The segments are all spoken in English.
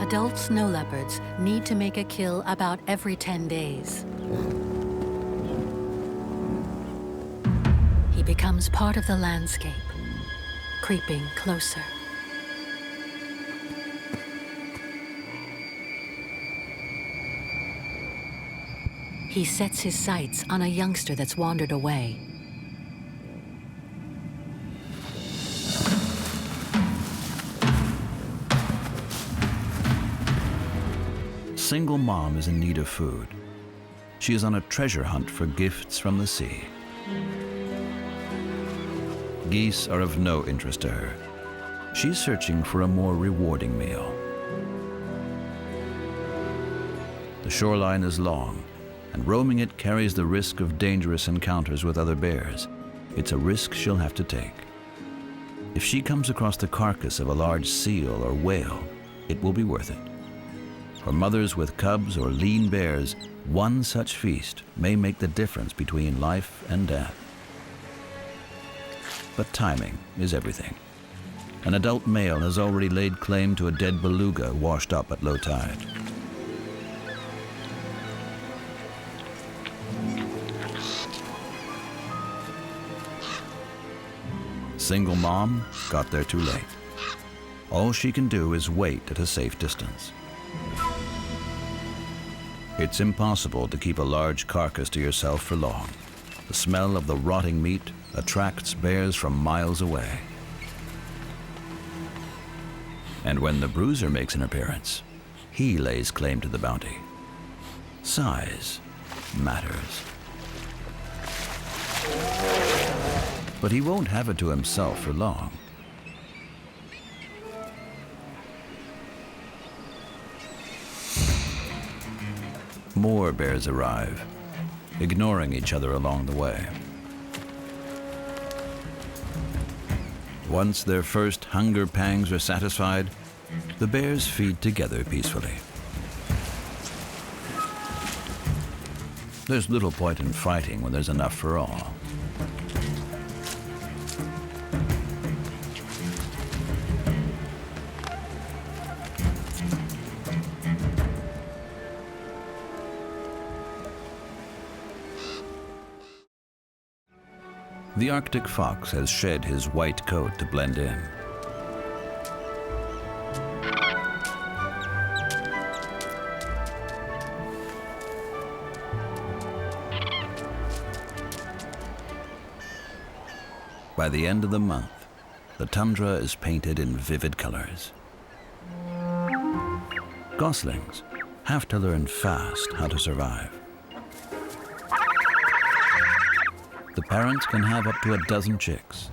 Adult snow leopards need to make a kill about every 10 days. He becomes part of the landscape, creeping closer. He sets his sights on a youngster that's wandered away. Single mom is in need of food. She is on a treasure hunt for gifts from the sea. Geese are of no interest to her. She's searching for a more rewarding meal. The shoreline is long, and roaming it carries the risk of dangerous encounters with other bears. It's a risk she'll have to take. If she comes across the carcass of a large seal or whale, it will be worth it. For mothers with cubs or lean bears, one such feast may make the difference between life and death. But timing is everything. An adult male has already laid claim to a dead beluga washed up at low tide. Single mom got there too late. All she can do is wait at a safe distance. It's impossible to keep a large carcass to yourself for long. The smell of the rotting meat attracts bears from miles away. And when the bruiser makes an appearance, he lays claim to the bounty. Size matters. But he won't have it to himself for long. More bears arrive, ignoring each other along the way. Once their first hunger pangs are satisfied, the bears feed together peacefully. There's little point in fighting when there's enough for all. The Arctic fox has shed his white coat to blend in. By the end of the month, the tundra is painted in vivid colors. Goslings have to learn fast how to survive. The parents can have up to a dozen chicks.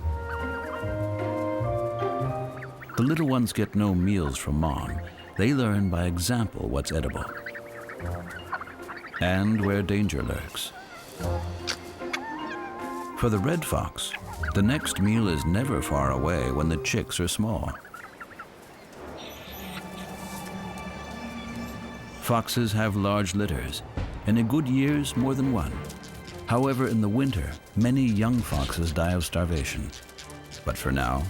The little ones get no meals from mom. They learn by example what's edible and where danger lurks. For the red fox, the next meal is never far away when the chicks are small. Foxes have large litters, and in good years, more than one. However, in the winter, many young foxes die of starvation. But for now,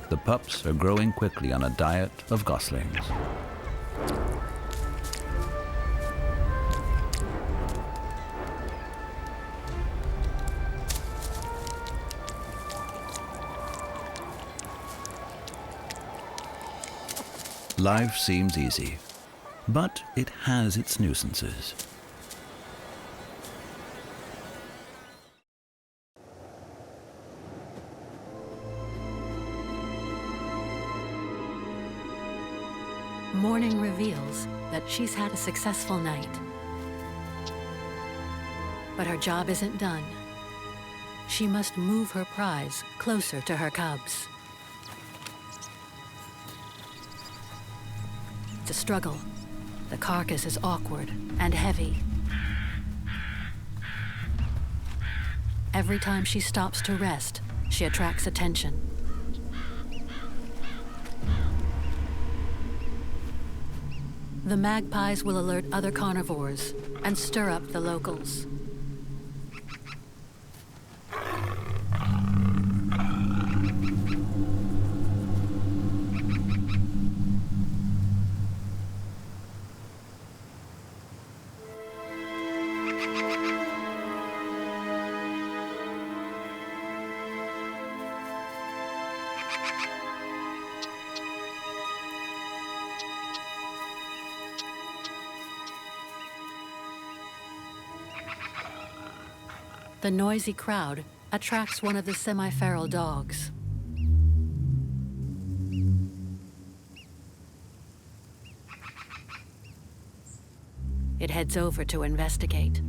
the pups are growing quickly on a diet of goslings. Life seems easy, but it has its nuisances. Morning reveals that she's had a successful night. But her job isn't done. She must move her prize closer to her cubs. It's a struggle. The carcass is awkward and heavy. Every time she stops to rest, she attracts attention. The magpies will alert other carnivores and stir up the locals. The noisy crowd attracts one of the semi-feral dogs. It heads over to investigate.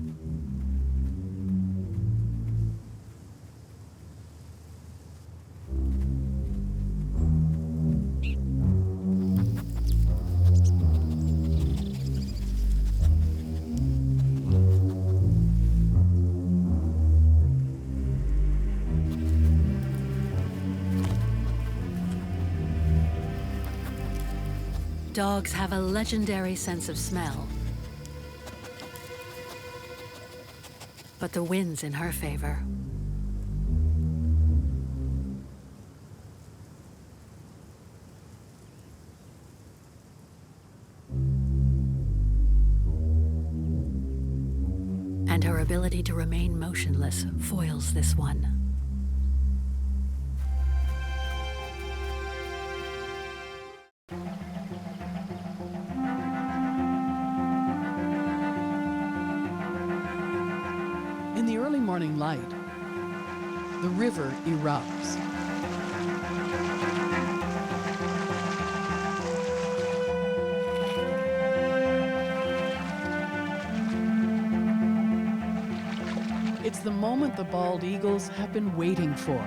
Dogs have a legendary sense of smell. But the wind's in her favor. And her ability to remain motionless foils this one. In the early morning light, the river erupts. It's the moment the bald eagles have been waiting for.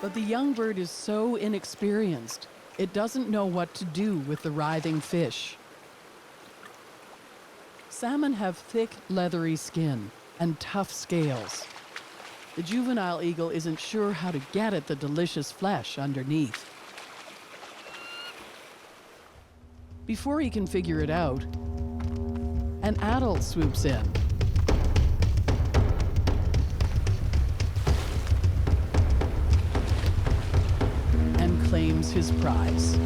But the young bird is so inexperienced, it doesn't know what to do with the writhing fish. Salmon have thick, leathery skin and tough scales. The juvenile eagle isn't sure how to get at the delicious flesh underneath. Before he can figure it out, an adult swoops in. Claims his prize.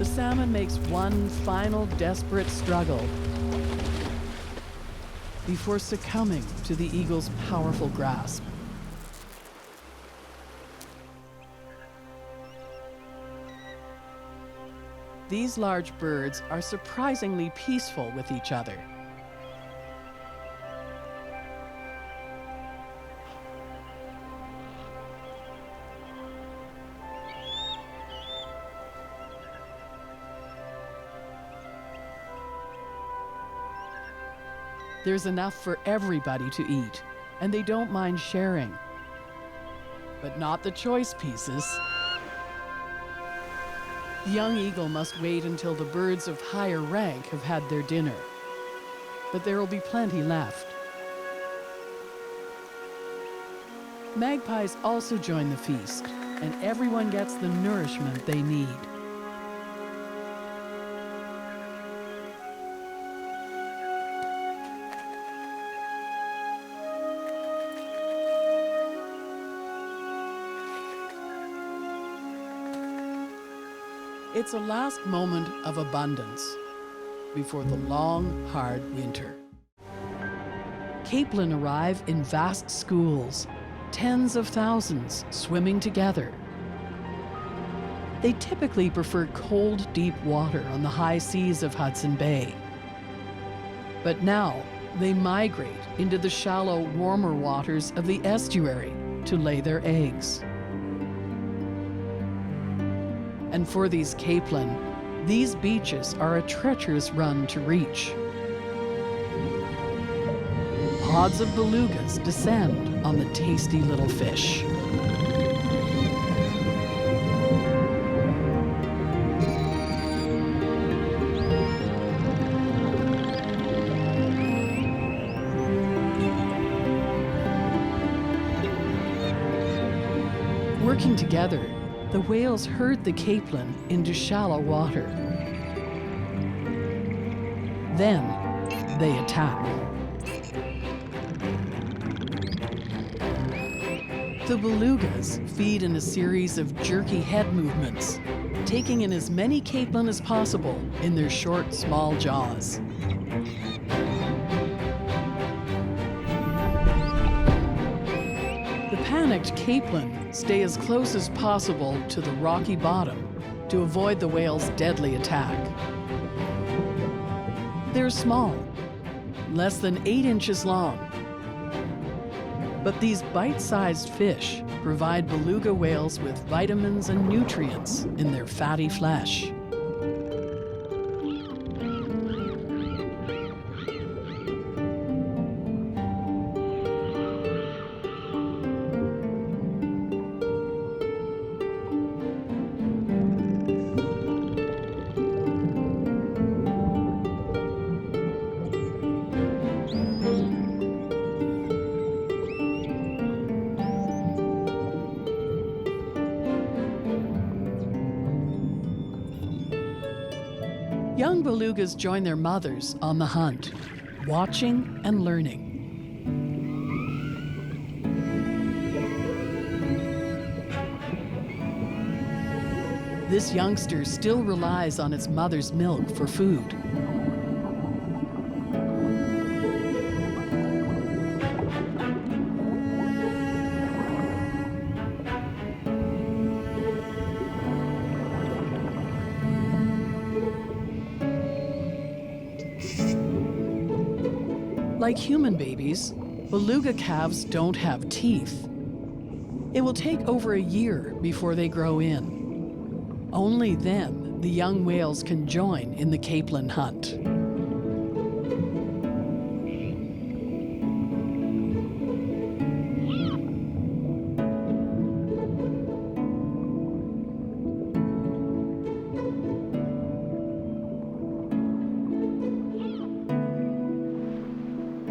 Salmon makes one final desperate struggle before succumbing to the eagle's powerful grasp. These large birds are surprisingly peaceful with each other. There's enough for everybody to eat, and they don't mind sharing. But not the choice pieces. The young eagle must wait until the birds of higher rank have had their dinner. But there will be plenty left. Magpies also join the feast, and everyone gets the nourishment they need. It's a last moment of abundance before the long, hard winter. Capelin arrive in vast schools, tens of thousands swimming together. They typically prefer cold, deep water on the high seas of Hudson Bay. But now they migrate into the shallow, warmer waters of the estuary to lay their eggs. And for these capelin, these beaches are a treacherous run to reach. Pods of belugas descend on the tasty little fish. Working together, the whales herd the capelin into shallow water. Then they attack. The belugas feed in a series of jerky head movements, taking in as many capelin as possible in their short, small jaws. The panicked capelin stay as close as possible to the rocky bottom to avoid the whale's deadly attack. They're small, less than 8 inches long. But these bite-sized fish provide beluga whales with vitamins and nutrients in their fatty flesh. Young belugas join their mothers on the hunt, watching and learning. This youngster still relies on its mother's milk for food. Like human babies, beluga calves don't have teeth. It will take over a year before they grow in. Only then the young whales can join in the capelin hunt.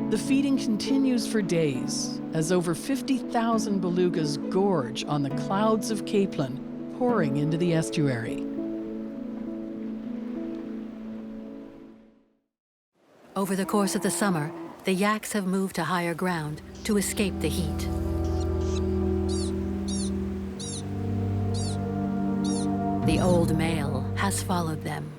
The feeding continues for days as over 50,000 belugas gorge on the clouds of capelin pouring into the estuary. Over the course of the summer, the yaks have moved to higher ground to escape the heat. The old male has followed them.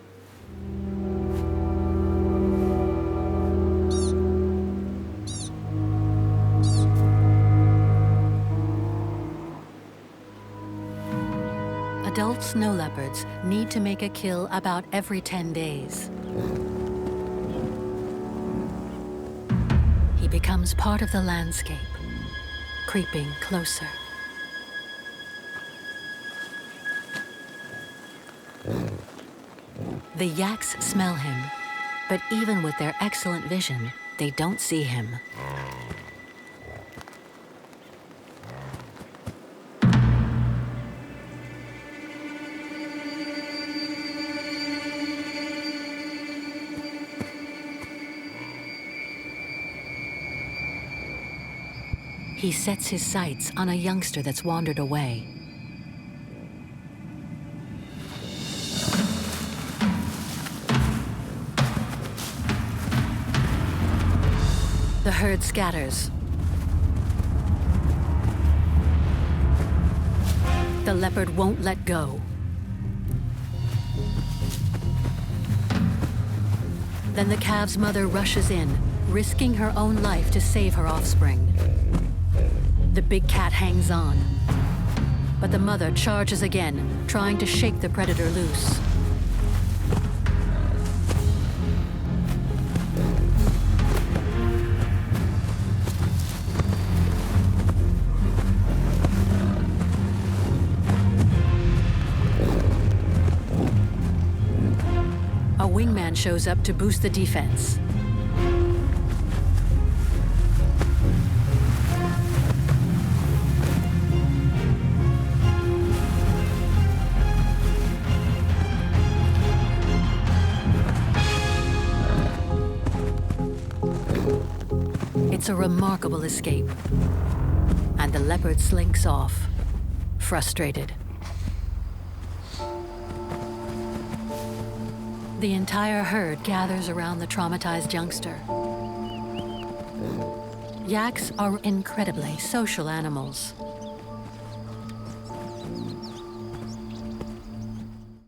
Adult snow leopards need to make a kill about every 10 days. He becomes part of the landscape, creeping closer. The yaks smell him, but even with their excellent vision, they don't see him. He sets his sights on a youngster that's wandered away. The herd scatters. The leopard won't let go. Then the calf's mother rushes in, risking her own life to save her offspring. The big cat hangs on, but the mother charges again, trying to shake the predator loose. A wingman shows up to boost the defense. It's a remarkable escape, and the leopard slinks off, frustrated. The entire herd gathers around the traumatized youngster. Yaks are incredibly social animals.